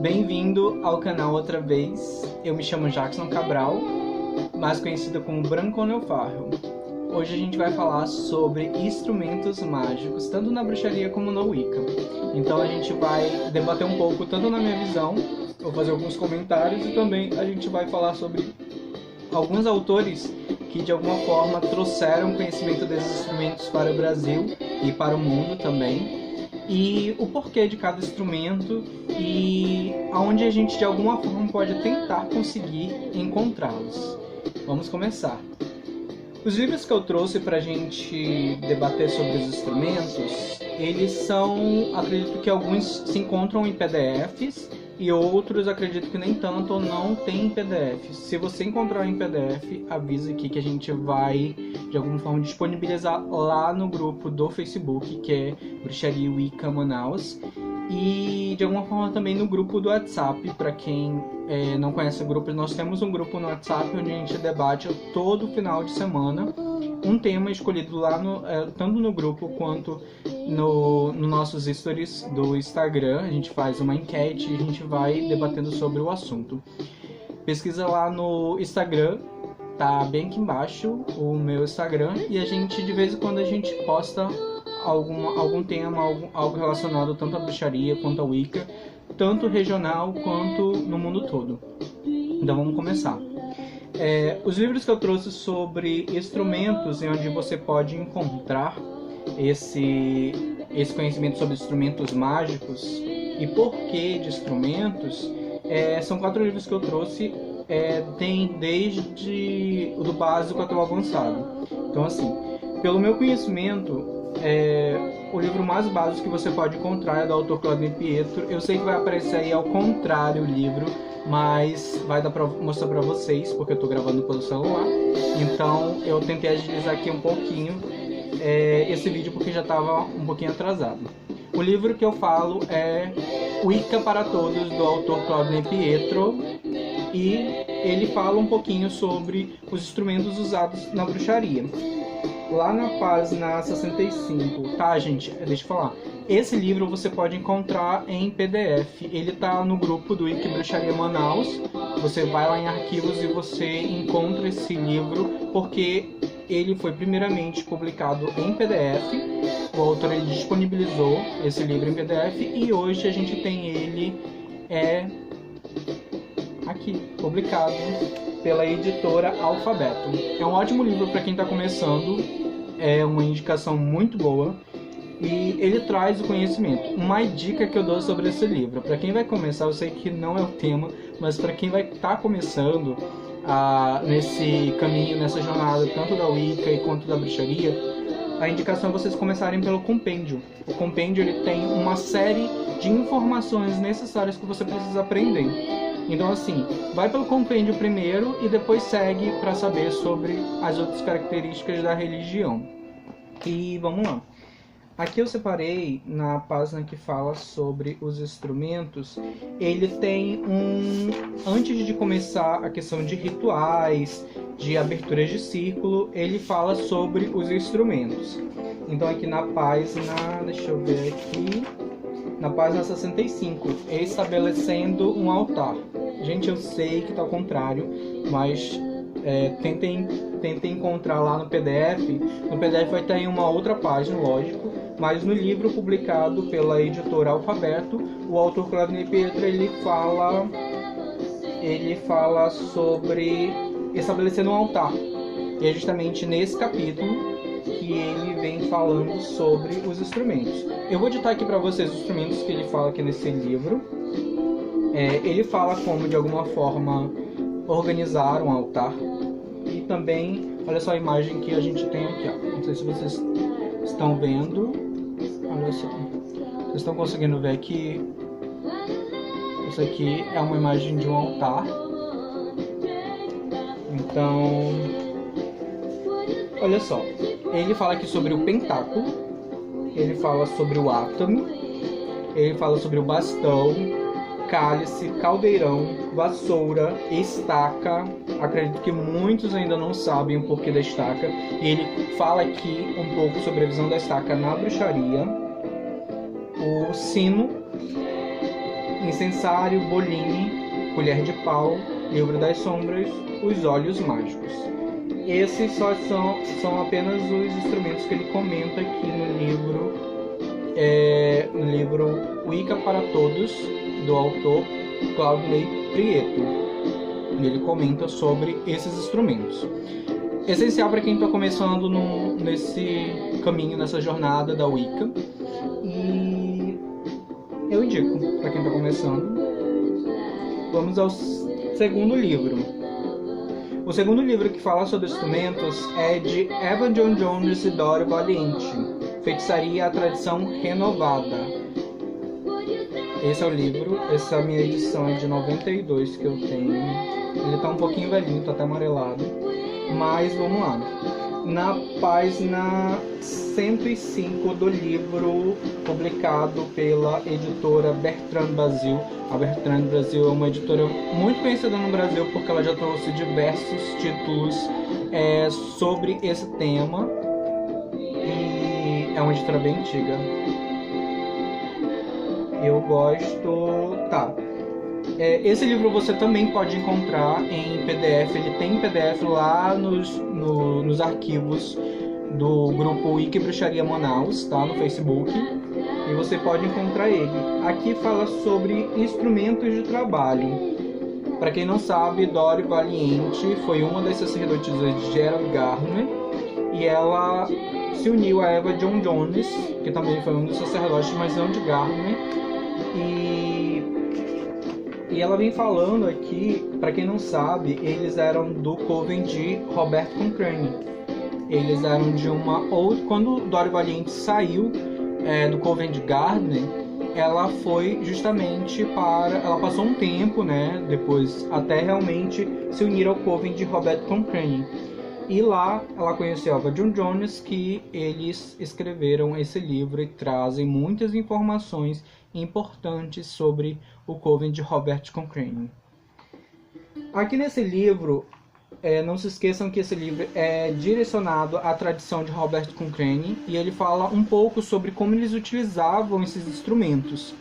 Bem-vindo ao canal outra vez. Eu me chamo Jackson Cabral, mais conhecido como Branco Neofarro. Hoje a gente vai falar sobre instrumentos mágicos, tanto na bruxaria como na Wicca. Então a gente vai debater um pouco, tanto na minha visão, vou fazer alguns comentários e também a gente vai falar sobre alguns autores que de alguma forma trouxeram conhecimento desses instrumentos para o Brasil e para o mundo também. E o porquê de cada instrumento e aonde a gente de alguma forma pode tentar conseguir encontrá-los. Vamos começar. Os livros que eu trouxe para a gente debater sobre os instrumentos, eles são, acredito que alguns se encontram em PDFs e outros acredito que nem tanto ou não tem em PDF. Se você encontrar em PDF, avisa aqui que a gente vai de alguma forma disponibilizar lá no grupo do Facebook, que é Bruxaria Wicca Manaus, e de alguma forma também no grupo do WhatsApp. Para quem não conhece o grupo, nós temos um grupo no WhatsApp onde a gente debate todo final de semana um tema escolhido lá tanto no grupo quanto no nossos stories do Instagram. A gente faz uma enquete e a gente vai debatendo sobre o assunto. Pesquisa lá no Instagram, tá bem aqui embaixo o meu Instagram, e a gente de vez em quando a gente posta algum tema, algo relacionado tanto à bruxaria quanto à Wicca, tanto regional quanto no mundo todo. Então vamos começar. Os livros que eu trouxe sobre instrumentos, em onde você pode encontrar esse conhecimento sobre instrumentos mágicos e porquê de instrumentos, são 4 livros que eu trouxe. Tem desde o do básico até o avançado. Então assim, pelo meu conhecimento, o livro mais básico que você pode encontrar é do autor Claudine Pietro. Eu sei que vai aparecer aí ao contrário o livro, mas vai dar pra mostrar pra vocês, porque eu tô gravando pelo celular. Então eu tentei agilizar aqui um pouquinho esse vídeo, porque já estava um pouquinho atrasado. O livro que eu falo é Wicca para Todos, do autor Claudine Pietro, e ele fala um pouquinho sobre os instrumentos usados na bruxaria. Lá na página 65, tá, gente? Deixa eu falar. Esse livro você pode encontrar em PDF. Ele tá no grupo do Wicca Bruxaria Manaus. Você vai lá em arquivos e você encontra esse livro, porque ele foi primeiramente publicado em PDF. O autor ele disponibilizou esse livro em PDF e hoje a gente tem ele aqui, publicado pela editora Alfabeto. É um ótimo livro para quem está começando, é uma indicação muito boa e ele traz o conhecimento. Uma dica que eu dou sobre esse livro, para quem vai começar, eu sei que não é o tema, mas para quem vai estar começando nesse caminho, nessa jornada, tanto da Wicca quanto da bruxaria, a indicação é vocês começarem pelo compêndio. O compêndio ele tem uma série de informações necessárias que você precisa aprender. Então assim, vai pelo compêndio primeiro e depois segue para saber sobre as outras características da religião. E vamos lá. Aqui eu separei na página que fala sobre os instrumentos. Ele tem antes de começar a questão de rituais, de aberturas de círculo, ele fala sobre os instrumentos. Então aqui na página, deixa eu ver aqui, na página 65, estabelecendo um altar. Gente, eu sei que tá ao contrário, mas tentem encontrar lá no PDF. No PDF vai estar em uma outra página, lógico, mas no livro publicado pela editora Alfabeto, o autor Claudine Pietro ele fala sobre estabelecendo um altar. E é justamente nesse capítulo que ele vem falando sobre os instrumentos. Eu vou ditar aqui para vocês os instrumentos que ele fala aqui nesse livro. Ele fala como de alguma forma organizar um altar. E também, olha só a imagem que a gente tem aqui, ó. Não sei se vocês estão vendo. Olha só. Vocês estão conseguindo ver aqui? Isso aqui é uma imagem de um altar. Então, olha só. Ele fala aqui sobre o pentáculo. Ele fala sobre o átomo. Ele fala sobre o bastão, cálice, caldeirão, vassoura, estaca. Acredito que muitos ainda não sabem o porquê da estaca. E ele fala aqui um pouco sobre a visão da estaca na bruxaria. O sino. incensário, boline, colher de pau, livro das sombras, os olhos mágicos. Esses só são apenas os instrumentos que ele comenta aqui no livro Wicca para Todos, do autor Claudinei Prieto. E ele comenta sobre esses instrumentos. Essencial para quem está começando nesse caminho, nessa jornada da Wicca. E eu indico para quem está começando. Vamos ao segundo livro. O segundo livro que fala sobre instrumentos é de Eva John Jones e Dori Valiente, Feitiçaria, a Tradição Renovada. Esse é o livro, essa minha edição é de 92 que eu tenho. Ele tá um pouquinho velhinho, tá até amarelado. Mas vamos lá. Na página 105 do livro, publicado pela editora Bertrand Brasil. A Bertrand Brasil é uma editora muito conhecida no Brasil porque ela já trouxe diversos títulos sobre esse tema. E é uma editora bem antiga. Eu gosto... Tá. Esse livro você também pode encontrar em PDF. Ele tem PDF lá nos arquivos do grupo Wicca e Bruxaria Manaus, tá? No Facebook. E você pode encontrar ele. Aqui fala sobre instrumentos de trabalho. Para quem não sabe, Dori Valiente foi uma das sacerdotisas de Gerald Gardner. E ela se uniu a Eva John Jones, que também foi um dos sacerdotes, mas não de Gardner. E ela vem falando aqui, para quem não sabe, eles eram do coven de Robert Cochrane. Eles eram de uma outra... Quando Dori Valiente saiu do coven de Gardner, ela foi justamente para... Ela passou um tempo, né, depois, até realmente se unir ao coven de Robert Cochrane. E lá ela conheceu a Eva John Jones, que eles escreveram esse livro e trazem muitas informações importantes sobre o coven de Robert Cochrane. Aqui nesse livro, não se esqueçam que esse livro é direcionado à tradição de Robert Cochrane e ele fala um pouco sobre como eles utilizavam esses instrumentos.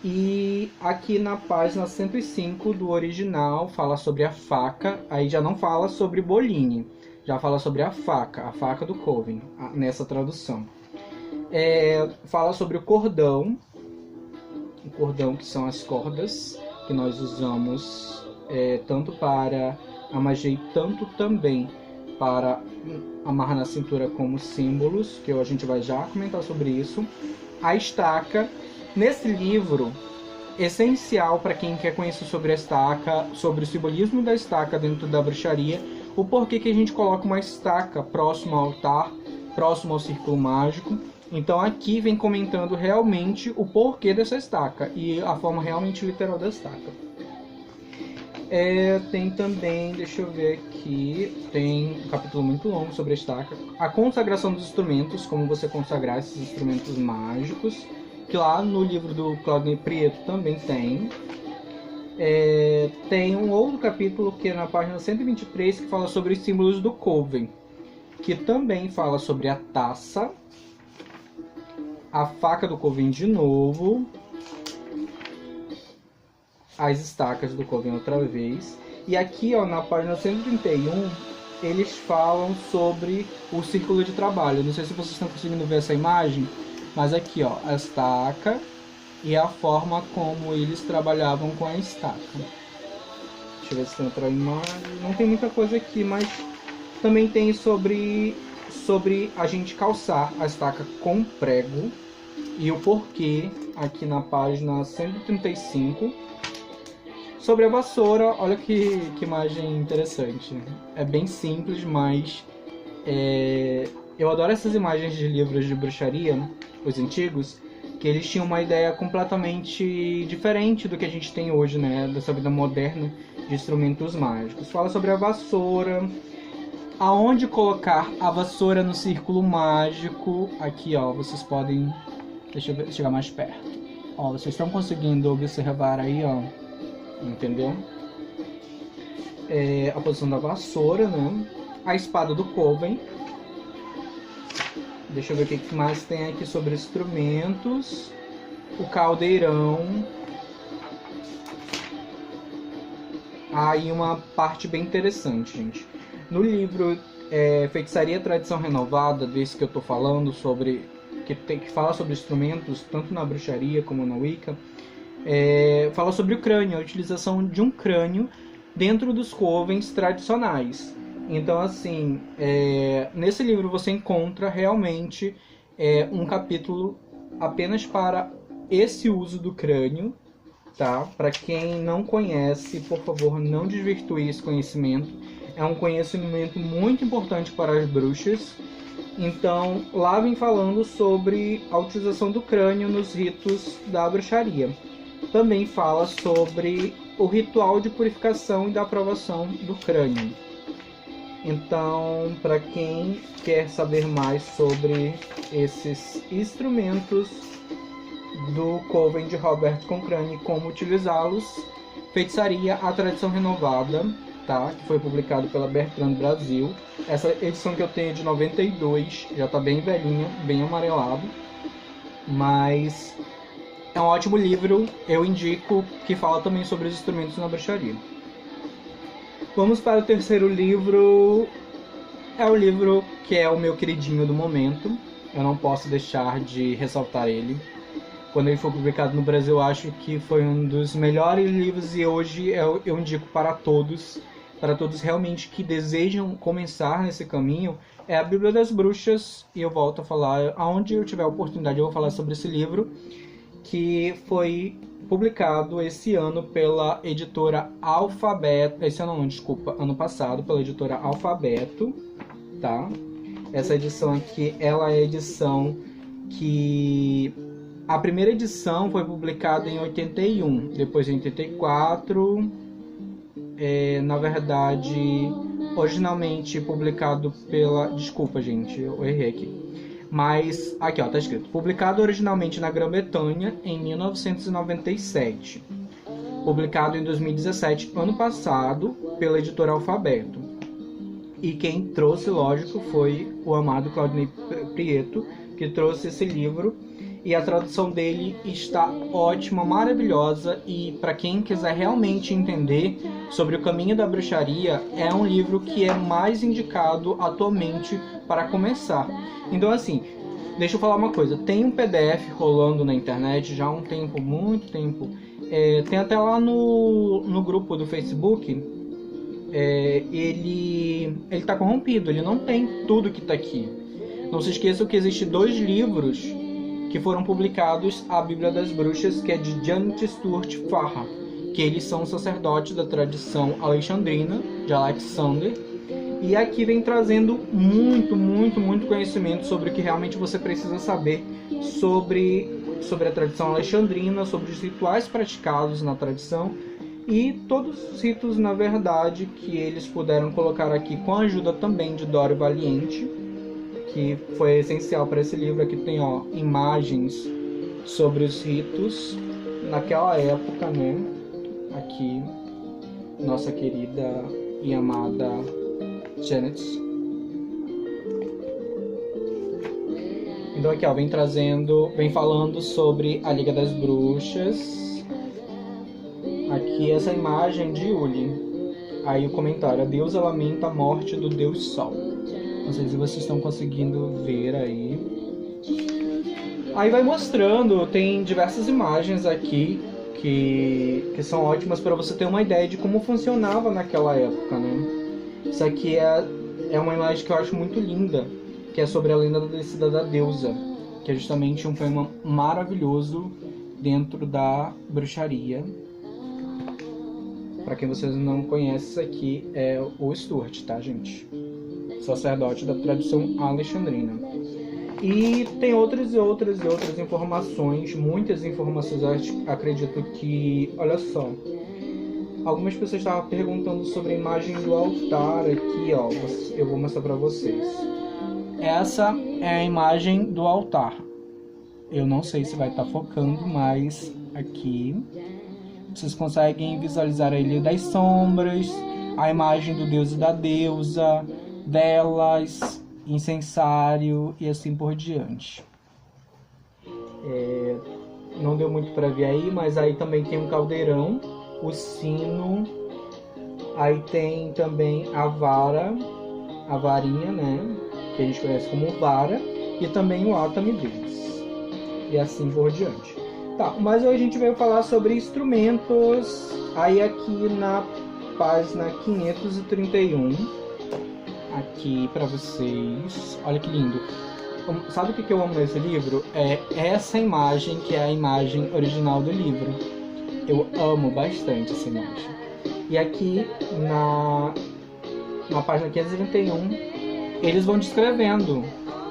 E aqui na página 105 do original fala sobre a faca, aí já não fala sobre boline, já fala sobre a faca do coven, nessa tradução. Fala sobre o cordão que são as cordas que nós usamos tanto para a magia e tanto também para amarrar na cintura como símbolos, que a gente vai já comentar sobre isso. A estaca. Nesse livro, essencial para quem quer conhecer sobre a estaca, sobre o simbolismo da estaca dentro da bruxaria, o porquê que a gente coloca uma estaca próximo ao altar, próximo ao círculo mágico. Então aqui vem comentando realmente o porquê dessa estaca e a forma realmente literal da estaca. Tem também, deixa eu ver aqui, tem um capítulo muito longo sobre a estaca. A consagração dos instrumentos, como você consagrar esses instrumentos mágicos, que lá no livro do Claudinei Prieto também tem. Tem um outro capítulo que é na página 123 que fala sobre os símbolos do coven, que também fala sobre a taça, a faca do coven de novo, as estacas do coven outra vez. E aqui, ó, na página 131, eles falam sobre o círculo de trabalho. Não sei se vocês estão conseguindo ver essa imagem, mas aqui, ó, a estaca e a forma como eles trabalhavam com a estaca. Deixa eu ver se tem outra imagem. Não tem muita coisa aqui, mas também tem sobre a gente calçar a estaca com prego e o porquê aqui na página 135. Sobre a vassoura, olha que imagem interessante. É bem simples, mas eu adoro essas imagens de livros de bruxaria, os antigos, que eles tinham uma ideia completamente diferente do que a gente tem hoje, né, dessa vida moderna de instrumentos mágicos. Fala sobre a vassoura, aonde colocar a vassoura no círculo mágico. Aqui, ó, vocês podem... Deixa eu chegar mais perto. Ó, vocês estão conseguindo observar aí, ó, entendeu? A posição da vassoura, né? A espada do coven. Deixa eu ver o que mais tem aqui sobre instrumentos. O caldeirão. há aí uma parte bem interessante, gente. No livro Feitiçaria Tradição Renovada, desse que eu tô falando, que fala sobre instrumentos, tanto na bruxaria como na Wicca, fala sobre o crânio, a utilização de um crânio dentro dos covens tradicionais. Então, assim, nesse livro você encontra realmente um capítulo apenas para esse uso do crânio, tá? Para quem não conhece, por favor, não desvirtue esse conhecimento. É um conhecimento muito importante para as bruxas. Então, lá vem falando sobre a utilização do crânio nos ritos da bruxaria. Também fala sobre o ritual de purificação e da aprovação do crânio. Então, para quem quer saber mais sobre esses instrumentos do Coven de Robert Concrane, como utilizá-los, Feitiçaria, a Tradição Renovada, tá? Que foi publicado pela Bertrand Brasil. Essa edição que eu tenho é de 92, já está bem velhinha, bem amarelado, mas é um ótimo livro, eu indico, que fala também sobre os instrumentos na bruxaria. Vamos para o terceiro livro. É o livro que é o meu queridinho do momento. Eu não posso deixar de ressaltar ele. Quando ele foi publicado no Brasil, eu acho que foi um dos melhores livros e hoje eu indico para todos realmente que desejam começar nesse caminho. É a Bíblia das Bruxas, e eu volto a falar, aonde eu tiver a oportunidade eu vou falar sobre esse livro, que foi publicado esse ano pela editora Alfabeto, ano passado, pela editora Alfabeto, tá? Essa edição aqui, ela é a edição que... A primeira edição foi publicada em 81, depois em 84, na verdade, originalmente publicado pela... Desculpa, gente, eu errei aqui. Mas, aqui ó, tá escrito. Publicado originalmente na Grã-Bretanha em 1997. Publicado em 2017, ano passado, pela editora Alfabeto. E quem trouxe, lógico, foi o amado Claudinei Prieto, que trouxe esse livro. E a tradução dele está ótima, maravilhosa, e para quem quiser realmente entender sobre o caminho da bruxaria, é um livro que é mais indicado atualmente para começar. Então, assim, deixa eu falar uma coisa, tem um PDF rolando na internet já há um tempo, muito tempo, tem até lá no grupo do Facebook, ele tá corrompido, ele não tem tudo que tá aqui. Não se esqueçam que existem 2 livros que foram publicados, a Bíblia das Bruxas, que é de Janet Stuart Farrar, que eles são sacerdotes da tradição alexandrina, de Alexander, e aqui vem trazendo muito conhecimento sobre o que realmente você precisa saber sobre a tradição alexandrina, sobre os rituais praticados na tradição, e todos os ritos, na verdade, que eles puderam colocar aqui com a ajuda também de Dório Valiente, que foi essencial para esse livro. Aqui tem imagens sobre os ritos naquela época, né? Aqui, nossa querida e amada Janet. Então aqui vem falando sobre a Liga das Bruxas. Aqui essa imagem de Uli. Aí o comentário: a deusa lamenta a morte do deus Sol. Não sei se vocês estão conseguindo ver aí. Aí vai mostrando, tem diversas imagens aqui que são ótimas para você ter uma ideia de como funcionava naquela época, né? Isso aqui é uma imagem que eu acho muito linda, que é sobre a lenda da descida da deusa, que é justamente um poema maravilhoso dentro da bruxaria. Para quem vocês não conhecem, isso aqui é o Stuart, tá, gente? Sacerdote da tradição alexandrina. E tem outras informações, muitas informações. Eu acredito que, olha só, algumas pessoas estavam perguntando sobre a imagem do altar aqui, ó. Eu vou mostrar para vocês. Essa é a imagem do altar. Eu não sei se vai estar focando, mas aqui vocês conseguem visualizar a Ilha das Sombras, a imagem do deus e da deusa, velas, incensário e assim por diante. Não deu muito para ver aí, mas aí também tem um caldeirão, o sino, Aí tem também a vara, a varinha, né? Que a gente conhece como vara. E também o atame deles. E assim por diante. Tá, mas hoje a gente veio falar sobre instrumentos. Aí aqui na página 531. Aqui pra vocês. Olha que lindo. Sabe o que eu amo nesse livro? É essa imagem, que é a imagem original do livro. Eu amo bastante essa imagem. E aqui na página 531, eles vão descrevendo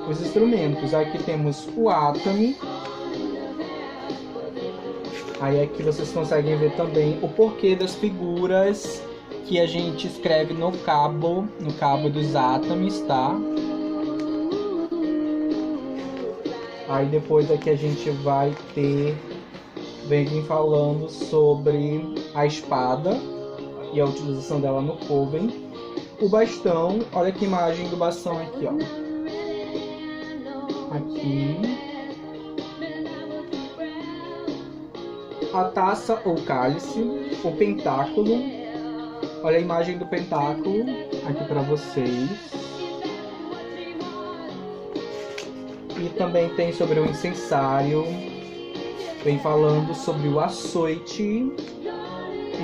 os instrumentos. Aqui temos o atame. Aí aqui vocês conseguem ver também o porquê das figuras que a gente escreve no cabo dos átomes, tá? Aí depois aqui a gente vai ter, vem falando sobre a espada e a utilização dela no Coven. O bastão, olha que imagem do bastão aqui, ó. Aqui. A taça ou cálice, o pentáculo. Olha a imagem do pentáculo aqui para vocês. E também tem sobre o incensário, vem falando sobre o açoite.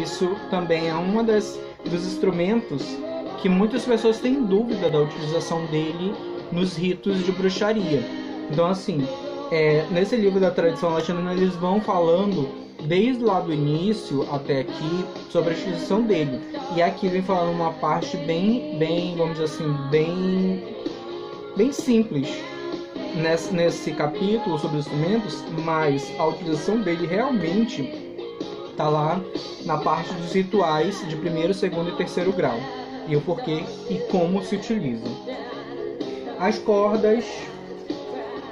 Isso também é uma dos instrumentos que muitas pessoas têm dúvida da utilização dele nos ritos de bruxaria. Então, assim, nesse livro da tradição alexandrina, eles vão falando desde lá do início até aqui sobre a utilização dele. E aqui vem falando uma parte bem, vamos dizer assim, bem simples nesse capítulo sobre os instrumentos, mas a utilização dele realmente está lá na parte dos rituais de primeiro, segundo e terceiro grau, e o porquê e como se utiliza. As cordas,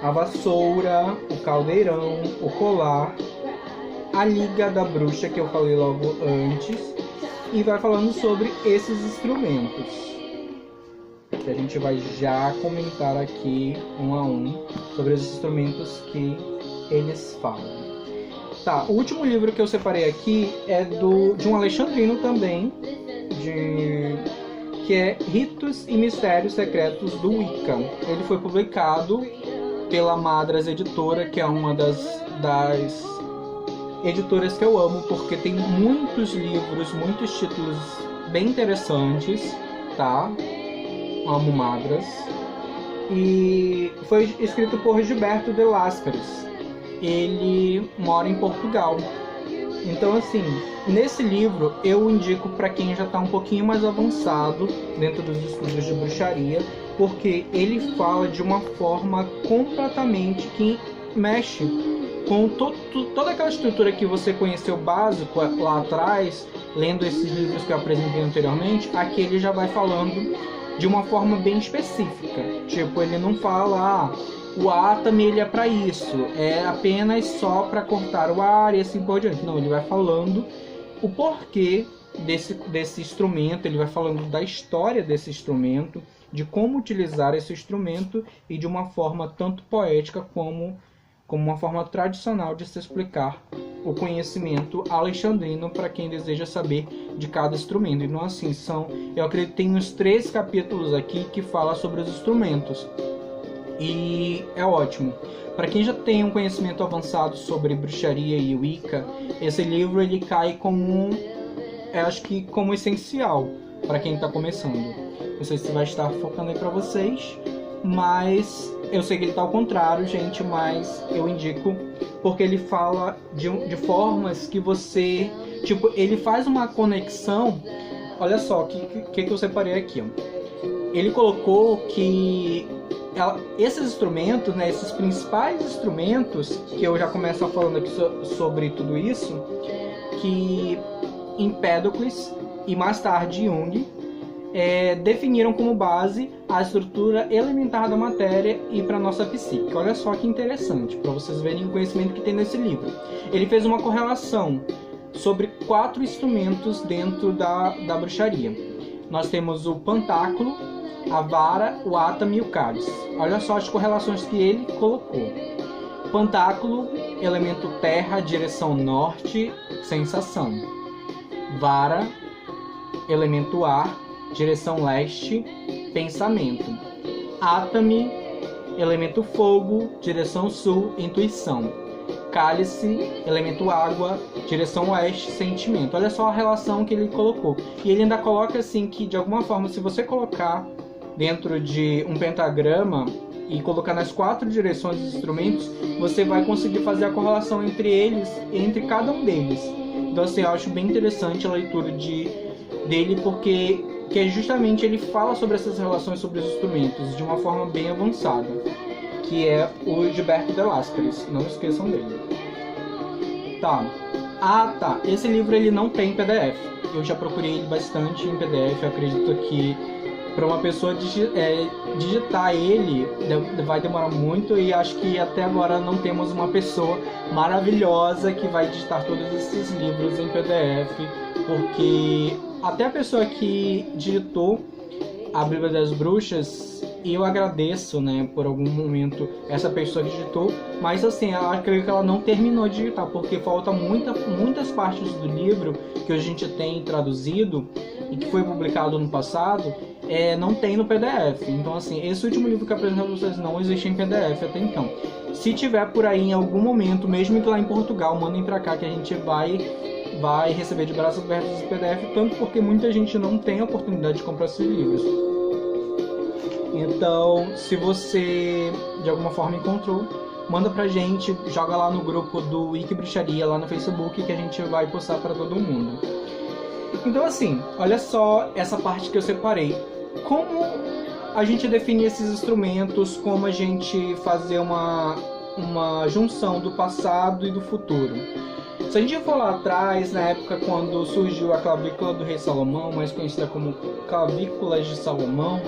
a vassoura, o caldeirão, o colar, a liga da bruxa, que eu falei logo antes, e vai falando sobre esses instrumentos, que a gente vai já comentar aqui um a um sobre os instrumentos que eles falam. Tá, o último livro que eu separei aqui é de um alexandrino também, que é Ritos e Mistérios Secretos do Wicca. Ele foi publicado pela Madras Editora, que é uma das editoras que eu amo, porque tem muitos livros, muitos títulos bem interessantes, tá? Amo Madras. E foi escrito por Gilberto de Lascaris. Ele mora em Portugal. Então, assim, nesse livro eu indico para quem já está um pouquinho mais avançado dentro dos estudos de bruxaria, porque ele fala de uma forma completamente que mexe com toda aquela estrutura que você conheceu básico lá atrás, lendo esses livros que eu apresentei anteriormente. Aqui ele já vai falando de uma forma bem específica. Tipo, ele não fala, o atame ele é para isso, é apenas só para cortar o ar e assim por diante. Não, ele vai falando o porquê desse instrumento, ele vai falando da história desse instrumento, de como utilizar esse instrumento e de uma forma tanto poética como uma forma tradicional de se explicar o conhecimento alexandrino para quem deseja saber de cada instrumento. Então, assim, eu acredito que tem uns 3 capítulos aqui que fala sobre os instrumentos. E é ótimo. Para quem já tem um conhecimento avançado sobre bruxaria e Wicca, esse livro ele cai como, acho que como essencial para quem está começando. Não sei se vai estar focando aí para vocês, mas eu sei que ele está ao contrário, gente, mas eu indico porque ele fala de formas que você... Tipo, ele faz uma conexão... Olha só, o que eu separei aqui, ó. Ele colocou que esses instrumentos, né, esses principais instrumentos, que eu já começo falando aqui sobre tudo isso, que Empédocles e mais tarde Jung definiram como base a estrutura elementar da matéria e para nossa psique. Olha só que interessante, para vocês verem o conhecimento que tem nesse livro. Ele fez uma correlação sobre 4 instrumentos dentro da bruxaria. Nós temos o pentáculo, a vara, o atame e o cálice. Olha só as correlações que ele colocou. Pentáculo, elemento terra, direção norte, sensação. Vara, elemento ar, direção leste, pensamento. Atami, elemento fogo, direção sul, intuição. Cálice, elemento água, direção oeste, sentimento. Olha só a relação que ele colocou. E ele ainda coloca assim que, de alguma forma, se você colocar dentro de um pentagrama e colocar nas 4 direções dos instrumentos, você vai conseguir fazer a correlação entre eles, entre cada um deles. Então, assim, eu acho bem interessante a leitura dele, porque justamente ele fala sobre essas relações sobre os instrumentos de uma forma bem avançada, que é o Gilberto de Láscaris, não esqueçam dele. Tá. Esse livro ele não tem PDF. Eu já procurei ele bastante em PDF. Eu acredito que para uma pessoa digitar ele vai demorar muito, e acho que até agora não temos uma pessoa maravilhosa que vai digitar todos esses livros em PDF, porque até a pessoa que digitou a Bíblia das Bruxas, e eu agradeço, né, por algum momento essa pessoa que digitou, mas assim, eu acredito que ela não terminou de digitar, porque falta muitas partes do livro que a gente tem traduzido e que foi publicado no passado, não tem no PDF. Então, assim, esse último livro que eu apresento para vocês não existe em PDF até então. Se tiver por aí em algum momento, mesmo que lá em Portugal, mandem para cá que a gente vai receber de braços abertos esse PDF, tanto porque muita gente não tem a oportunidade de comprar esses livros. Então, se você de alguma forma encontrou, manda pra gente, joga lá no grupo do Wiki Bruxaria, lá no Facebook, que a gente vai postar para todo mundo. Então, assim, olha só essa parte que eu separei. Como a gente definir esses instrumentos, como a gente fazer uma junção do passado e do futuro. Se a gente for lá atrás, na época quando surgiu a clavícula do rei Salomão, mais conhecida como clavículas de Salomão,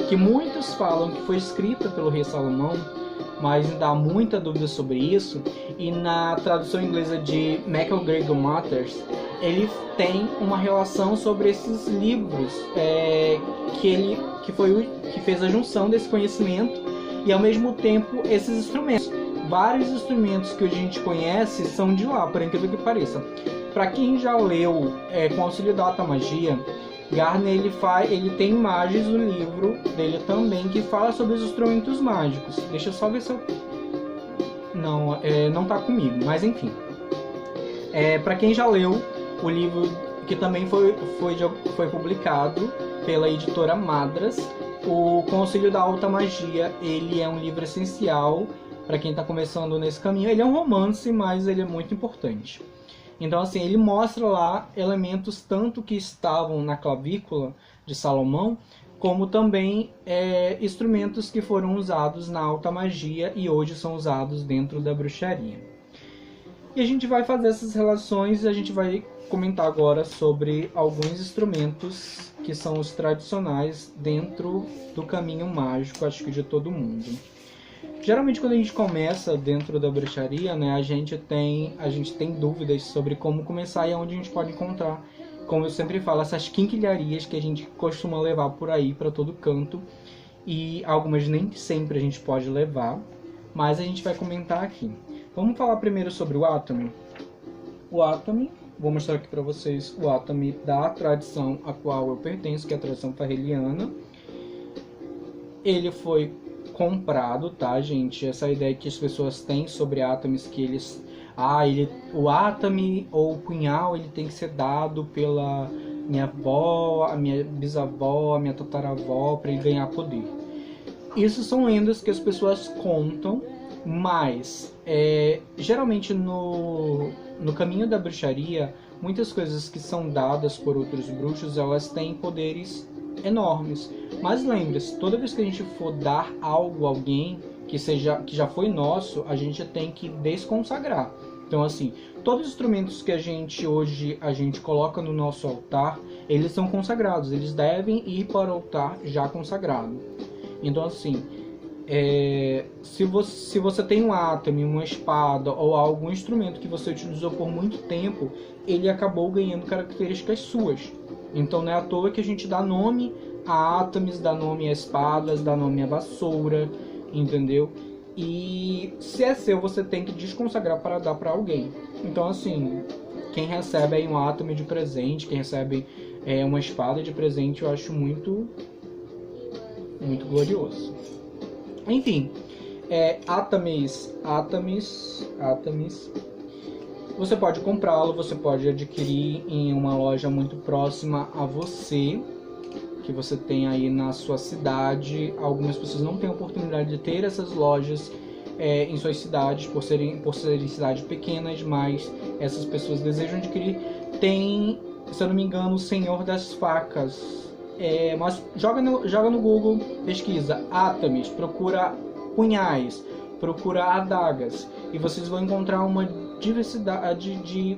que muitos falam que foi escrita pelo rei Salomão, mas ainda há muita dúvida sobre isso, e na tradução inglesa de MacGregor Matters, ele tem uma relação sobre esses livros, que fez a junção desse conhecimento e ao mesmo tempo esses instrumentos. Vários instrumentos que a gente conhece são de lá, por incrível que pareça. Para quem já leu com auxílio da Alta Magia, Gardner ele tem imagens no livro dele também que fala sobre os instrumentos mágicos. Deixa eu só ver se eu... Não tá comigo, mas enfim. Para quem já leu o livro, que também foi publicado pela editora Madras, o Conselho da Alta Magia, ele é um livro essencial para quem está começando nesse caminho. Ele é um romance, mas ele é muito importante. Então, assim, ele mostra lá elementos tanto que estavam na clavícula de Salomão, como também instrumentos que foram usados na alta magia e hoje são usados dentro da bruxaria. E a gente vai fazer essas relações e a gente vai comentar agora sobre alguns instrumentos que são os tradicionais dentro do caminho mágico, acho que de todo mundo. Geralmente quando a gente começa dentro da bruxaria, né, a gente tem dúvidas sobre como começar e onde a gente pode encontrar, como eu sempre falo, essas quinquilharias que a gente costuma levar por aí para todo canto, e algumas nem sempre a gente pode levar, mas a gente vai comentar aqui. Vamos falar primeiro sobre o Atami. O Atami, vou mostrar aqui para vocês o Atami da tradição a qual eu pertenço, que é a tradição farrelliana. Ele foi comprado, tá, gente? Essa ideia que as pessoas têm sobre átomos, que eles... o Atami ou o punhal, ele tem que ser dado pela minha avó, a minha bisavó, a minha tataravó, para ele ganhar poder. Isso são lendas que as pessoas contam, mas geralmente no caminho da bruxaria, muitas coisas que são dadas por outros bruxos, elas têm poderes enormes. Mas lembre-se, toda vez que a gente for dar algo a alguém que já foi nosso, a gente tem que desconsagrar. Então, assim, todos os instrumentos que hoje a gente coloca no nosso altar, eles são consagrados, eles devem ir para o altar já consagrado. Então, assim, se você tem um Atami, uma espada ou algum instrumento que você utilizou por muito tempo, ele acabou ganhando características suas. Então não é à toa que a gente dá nome a Atamis, dá nome a espadas, dá nome a vassoura, entendeu? E se é seu, você tem que desconsagrar para dar para alguém. Então, assim, quem recebe aí um Atami de presente, quem recebe uma espada de presente, eu acho muito glorioso. Enfim, Atamis. Você pode comprá-lo, você pode adquirir em uma loja muito próxima a você, que você tem aí na sua cidade. Algumas pessoas não têm a oportunidade de ter essas lojas em suas cidades, por serem cidades pequenas, mas essas pessoas desejam adquirir. Tem, se eu não me engano, o Senhor das Facas. Mas joga no Google, pesquisa Atamis, procura punhais, procura adagas, e vocês vão encontrar uma diversidade de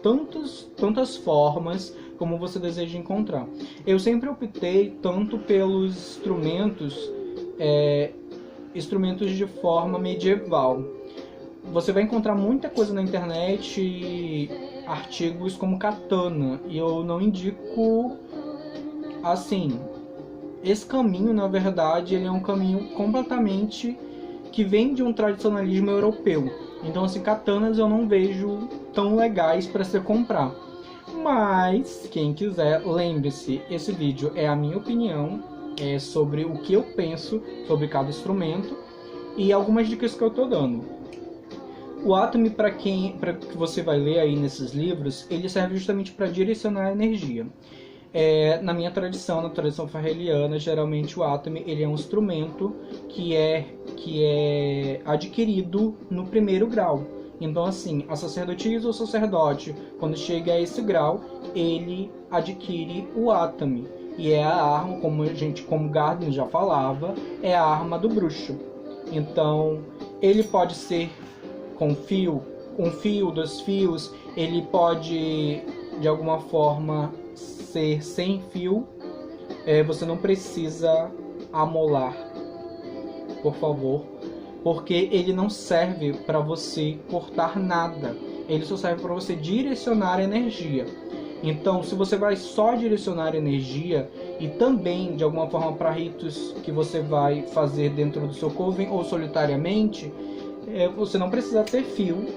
tantas formas como você deseja encontrar. Eu sempre optei tanto pelos instrumentos de forma medieval. Você vai encontrar muita coisa na internet, artigos como katana, e eu não indico assim. Esse caminho, na verdade, ele é um caminho completamente que vem de um tradicionalismo europeu. Então, assim, katanas eu não vejo tão legais para se comprar. Mas, quem quiser, lembre-se, esse vídeo é a minha opinião sobre o que eu penso sobre cada instrumento e algumas dicas que eu estou dando. O Atami, para que você vai ler aí nesses livros, ele serve justamente para direcionar a energia. Na minha tradição, na tradição farrelliana, geralmente o Atami ele é um instrumento que é adquirido no primeiro grau. Então, assim, a sacerdotisa ou sacerdote, quando chega a esse grau, ele adquire o Atami. E é a arma, como Gardner já falava, é a arma do bruxo. Então, ele pode ser com fio, um fio, 2 fios, ele pode, de alguma forma, ser sem fio. Você não precisa amolar, por favor, porque ele não serve para você cortar nada, ele só serve para você direcionar a energia. Então, se você vai só direcionar energia e também, de alguma forma, para ritos que você vai fazer dentro do seu coven ou solitariamente, você não precisa ter fio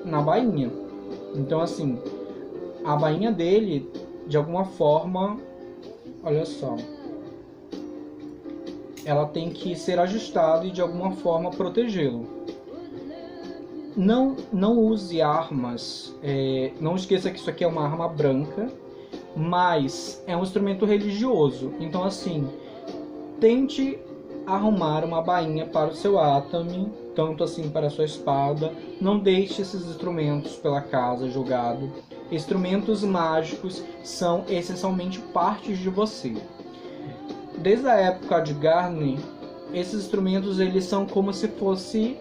na bainha. Então, assim, a bainha dele, de alguma forma, olha só, ela tem que ser ajustada e de alguma forma protegê-lo. Não use armas, não esqueça que isso aqui é uma arma branca, mas é um instrumento religioso. Então, assim, tente arrumar uma bainha para o seu Atami, tanto assim para a sua espada. Não deixe esses instrumentos pela casa jogado. Instrumentos mágicos são essencialmente partes de você. Desde a época de Gardner, esses instrumentos eles são como se fosse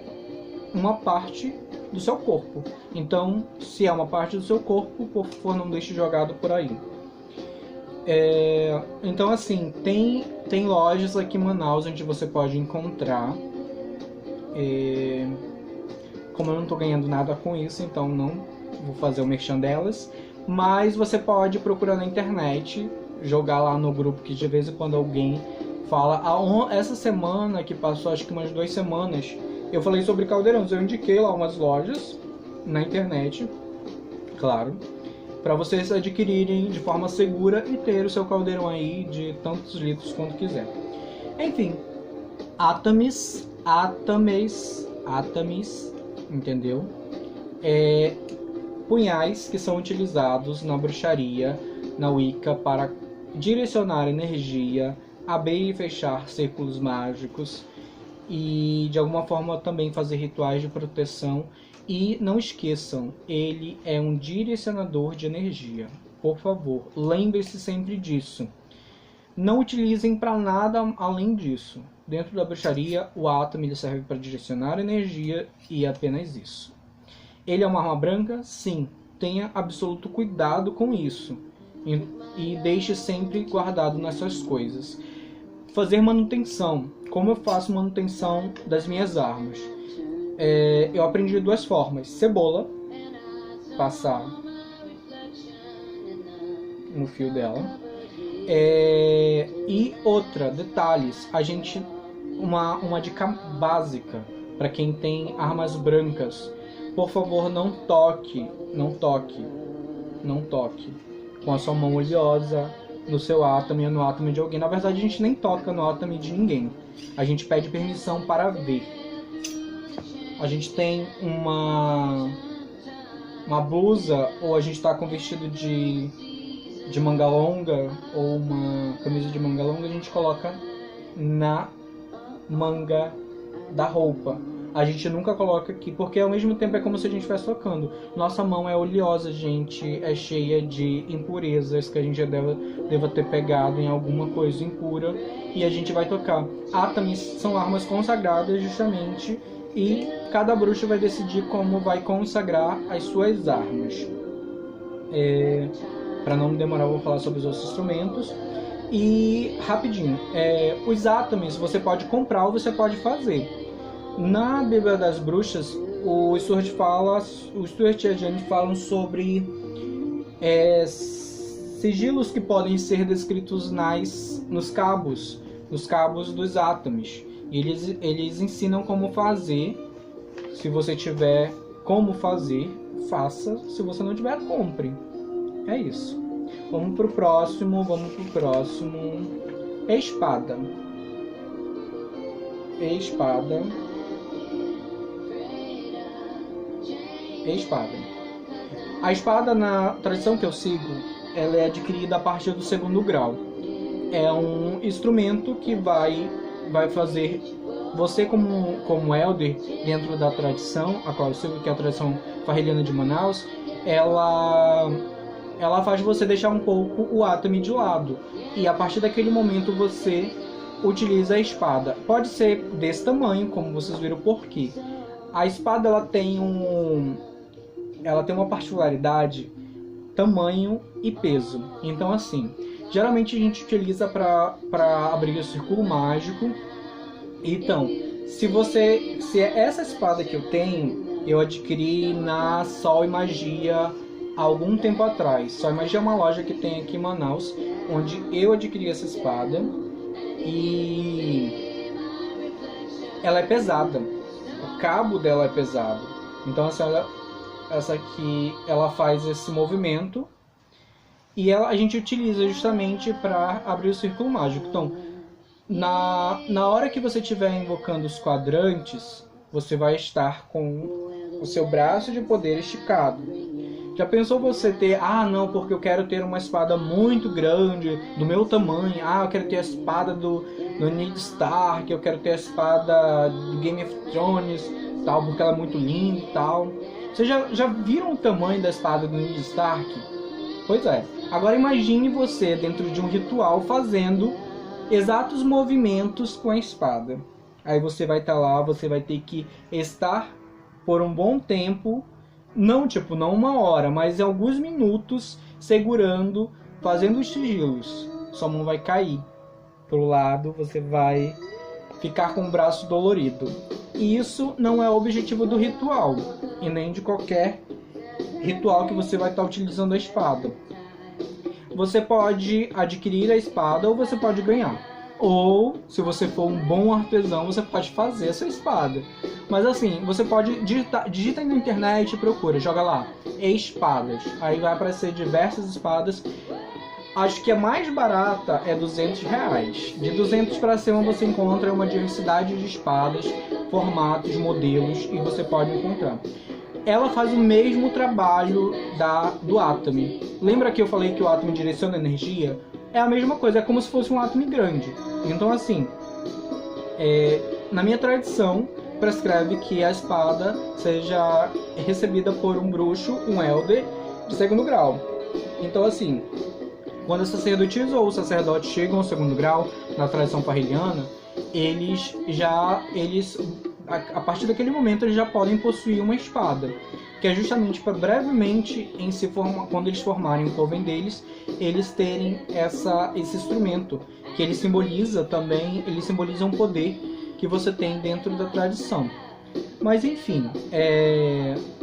uma parte do seu corpo. Então, se é uma parte do seu corpo, por favor, não deixe jogado por aí. Então, assim, tem lojas aqui em Manaus onde você pode encontrar. Como eu não estou ganhando nada com isso, então não vou fazer o merchan delas. Mas você pode procurar na internet, jogar lá no grupo, que de vez em quando alguém fala. Essa semana que passou, acho que umas 2 semanas, eu falei sobre caldeirões. Eu indiquei lá umas lojas na internet, claro, para vocês adquirirem de forma segura e ter o seu caldeirão aí de tantos litros quanto quiser. Enfim, Atamis, entendeu? Punhais que são utilizados na bruxaria, na Wicca, para direcionar energia, abrir e fechar círculos mágicos e de alguma forma também fazer rituais de proteção. E não esqueçam, ele é um direcionador de energia. Por favor, lembre-se sempre disso. Não utilizem para nada além disso. Dentro da bruxaria, o Atami serve para direcionar energia e apenas isso. Ele é uma arma branca? Sim. Tenha absoluto cuidado com isso. E deixe sempre guardado nas suas coisas. Fazer manutenção. Como eu faço manutenção das minhas armas? Eu aprendi de 2 formas. Cebola, passar no fio dela. E outra, detalhes. Uma dica básica para quem tem armas brancas. por favor, não toque com a sua mão oleosa no seu atame ou no atame de alguém. Na verdade, a gente nem toca no atame de ninguém. A gente pede permissão para ver. A gente tem uma blusa, ou a gente está com vestido de manga longa, ou uma camisa de manga longa, a gente coloca na manga da roupa. A gente nunca coloca aqui, porque ao mesmo tempo é como se a gente estivesse tocando. Nossa mão é oleosa, gente, é cheia de impurezas que a gente já deva ter pegado em alguma coisa impura, e a gente vai tocar. Atames são armas consagradas, justamente, e cada bruxo vai decidir como vai consagrar as suas armas. Para não me demorar, eu vou falar sobre os outros instrumentos. E rapidinho, os atames você pode comprar ou você pode fazer. Na Bíblia das Bruxas, o Stuart e a Jane falam sobre sigilos que podem ser descritos nos cabos dos átomos. E eles ensinam como fazer. Se você tiver como fazer, faça. Se você não tiver, compre. É isso. Vamos pro próximo. Espada. A espada, na tradição que eu sigo, ela é adquirida a partir do 2º grau. É um instrumento que vai fazer você, como elder, dentro da tradição, a qual eu sigo, que é a tradição farreliana de Manaus, ela faz você deixar um pouco o atame de lado. E a partir daquele momento você utiliza a espada. Pode ser desse tamanho, como vocês viram por quê. A espada ela tem uma particularidade, tamanho e peso. Então assim, geralmente a gente utiliza para abrir o círculo mágico. Então, se é essa espada que eu tenho, eu adquiri na Sol e Magia há algum tempo atrás. Sol e Magia é uma loja que tem aqui em Manaus, onde eu adquiri essa espada. E ela é pesada. O cabo dela é pesado. Então essa aqui, ela faz esse movimento. E a gente utiliza justamente para abrir o círculo mágico. Então, na hora que você estiver invocando os quadrantes, você vai estar com o seu braço de poder esticado. Já pensou você ter, não, porque eu quero ter uma espada muito grande, do meu tamanho, eu quero ter a espada do Ned Stark, eu quero ter a espada do Game of Thrones, tal, porque ela é muito linda e tal. Vocês já viram o tamanho da espada do Ned Stark? Pois é. Agora imagine você dentro de um ritual fazendo exatos movimentos com a espada. Aí você vai estar lá, você vai ter que estar por um bom tempo, não 1 hora, mas alguns minutos segurando, fazendo os sigilos. Sua mão vai cair pro lado, você vai ficar com o braço dolorido. E isso não é o objetivo do ritual, e nem de qualquer ritual que você vai estar utilizando a espada. Você pode adquirir a espada ou você pode ganhar. Ou, se você for um bom artesão, você pode fazer essa espada. Mas assim, você pode digita aí na internet e procura, joga lá, espadas. Aí vai aparecer diversas espadas. Acho que a mais barata é R$200. De 200 para cima você encontra uma diversidade de espadas, formatos, modelos, e você pode encontrar. Ela faz o mesmo trabalho do atame. Lembra que eu falei que o atame direciona a energia? É a mesma coisa, é como se fosse um atame grande. Então assim, na minha tradição, prescreve que a espada seja recebida por um bruxo, um elder, de 2º grau. Então assim, quando a sacerdotisa ou o sacerdote chegam ao 2º grau, na tradição farreliana, a partir daquele momento eles já podem possuir uma espada, que é justamente para brevemente, quando eles formarem o coven deles, eles terem esse instrumento, que ele simboliza um poder que você tem dentro da tradição. Mas enfim,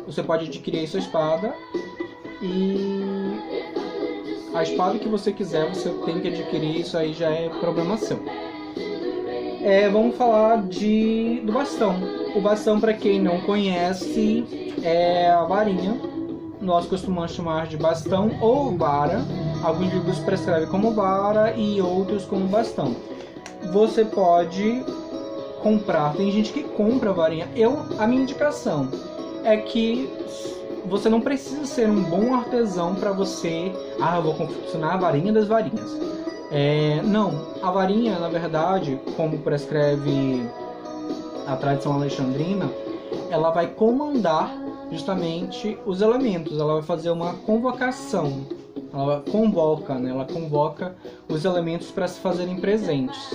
você pode adquirir a sua espada, e a espada que você quiser você tem que adquirir, isso aí já é problema seu. Vamos falar do bastão. O bastão, para quem não conhece, é a varinha. Nós costumamos chamar de bastão ou vara. Alguns livros prescrevem como vara e outros como bastão. Você pode comprar, tem gente que compra a varinha. A minha indicação é que você não precisa ser um bom artesão para você... eu vou confeccionar a varinha das varinhas. Não, a varinha, na verdade, como prescreve a tradição alexandrina, ela vai comandar justamente os elementos. Ela vai fazer uma convocação. Ela convoca, né? Ela convoca os elementos para se fazerem presentes.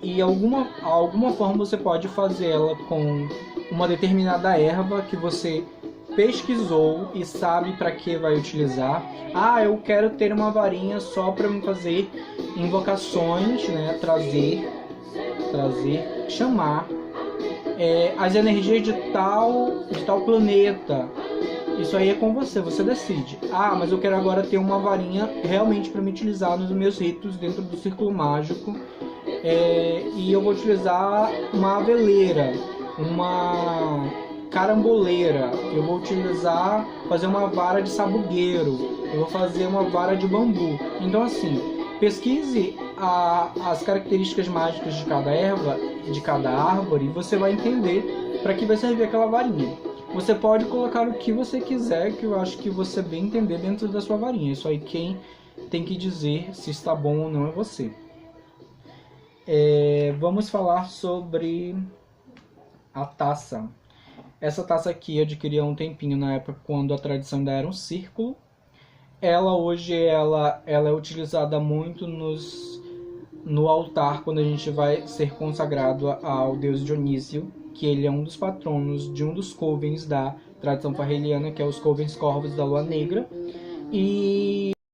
E alguma forma você pode fazê-la com uma determinada erva que você pesquisou e sabe para que vai utilizar. Eu quero ter uma varinha só para me fazer invocações, né? Trazer, chamar as energias de tal planeta. Isso aí é com você decide. Mas eu quero agora ter uma varinha realmente para me utilizar nos meus ritos dentro do círculo mágico. E eu vou utilizar uma aveleira, uma caramboleira, eu vou fazer uma vara de sabugueiro, eu vou fazer uma vara de bambu. Então assim, pesquise as características mágicas de cada erva, de cada árvore, e você vai entender para que vai servir aquela varinha. Você pode colocar o que você quiser, que eu acho que você bem entender dentro da sua varinha. Isso aí quem tem que dizer se está bom ou não é você. Vamos falar sobre a taça. Essa taça aqui eu adquiri há um tempinho, na época quando a tradição ainda era um círculo. Hoje ela é utilizada muito no altar, quando a gente vai ser consagrado ao deus Dionísio, que ele é um dos patronos de um dos covens da tradição farreliana, que é os covens corvos da lua negra. E